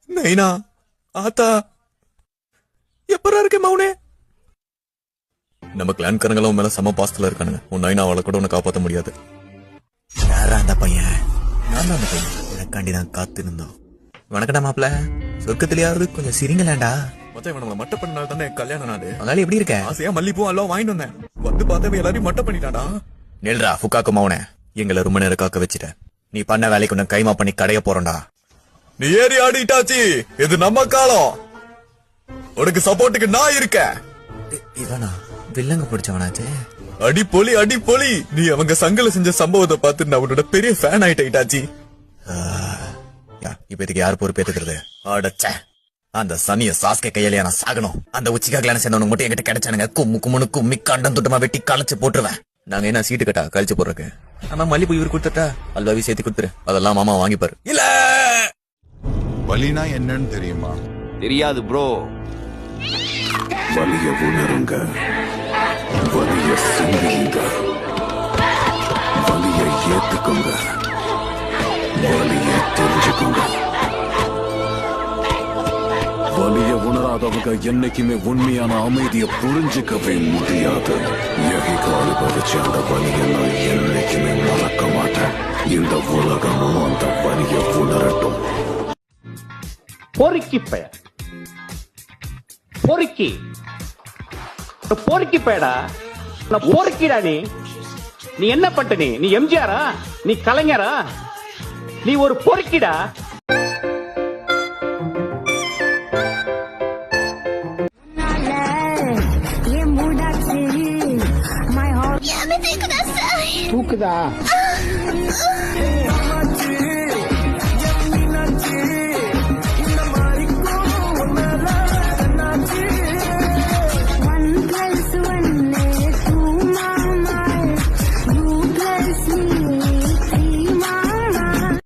நைனா ஆத்தா எப்பரா இருக்கே மௌனே? நம்ம கிளான்காரங்களும் மேல சம பாஸ்தல இருக்கானுங்க. உன் நைனா அவளை கூட உன்னை காப்பாற்ற முடியாது. யாரா அந்த பையன்? நான் தான் அந்த பையன். எனக்காண்டி தான் காத்து இருந்தோம். வணக்கடா மாப்பிள. சொர்க்கத்திலேயாவது கொஞ்சம் சிரிங்களாண்டா. மொத்தம் இவன் நம்மள மட்ட பண்ணால் தானே கல்யாணம் நாடு. அதனால எப்படி இருக்க? ஆசையா மல்லிப்பூ எல்லாம் வாங்கிட்டு வந்தேன். வந்து பார்த்தவ எல்லாரையும் மட்ட பண்ணிட்டாடா. நெல்றா ஃபுக்காக்கு மௌனே. எங்களை ரொம்ப நேரம் காக்க வச்சுட்ட. நீ பண்ண வேலைக்கு உன்னை கைமா பண்ணி கடைய போறோம்டா. நீ ஏறி ஆடிட்டாச்சி. இது நம்ம காலம். உனக்கு சப்போர்ட்டுக்கு நான் இருக்கேன். இவனா வில்லங்க பிடிச்சவனாச்சே. அடி பொலி அடி பொலி. நீ அவங்க சங்கல செஞ்ச சம்பவத்தை பார்த்து நான் உன்னோட பெரிய ஃபேன் ஆயிட்டாச்சி. இப்ப இதுக்கு யார் பொறுப்பேத்துக்கிறது? அடச்ச அந்த சனிய சாஸ்கே கையில நான் சாகணும். அந்த உச்சிகா கிளான சேர்ந்தவனுக்கு மட்டும் என்கிட்ட கிடைச்சானுங்க. கும்மு கும்முனு கும்மி கண்டம் துட்டமா வெட்டி களைச்சு போட்டுருவேன். நாங்க என்ன சீட்டு கட்டா கழிச்சு போடுறக்கு? ஆமா மல்லிப்பூ இவரு கொடுத்துட்டா அல்வாவி சேர்த்து கொடுத்துரு. அதெல்லாம் மாமா வாங்கிப்பாரு. இல்ல வலினா என்னன்னு தெரியுமா? தெரியாது ப்ரோ. வலிய உணருங்க, வலிய சிந்திங்க, வலிய ஏத்துக்குங்க, வலிய தெரிஞ்சுக்குங்க. வலிய உணராதவங்க என்னைக்குமே உண்மையான அமைதியை புரிஞ்சுக்கவே முடியாது. அனுபவிச்ச அந்த வலியை நான் என்னைக்குமே மறக்க மாட்டேன். இந்த உலகமும் அந்த வலியை உணரட்டும். பொறுக்கி பெயர் பொறுக்கி பொறுக்கி பேடா. பொறுக்கிடா நீ. நீ என்ன பண்ற? நீ எம்ஜிஆரா? நீ கலைஞரா? நீ ஒரு பொறுக்கிடா. தூக்குதா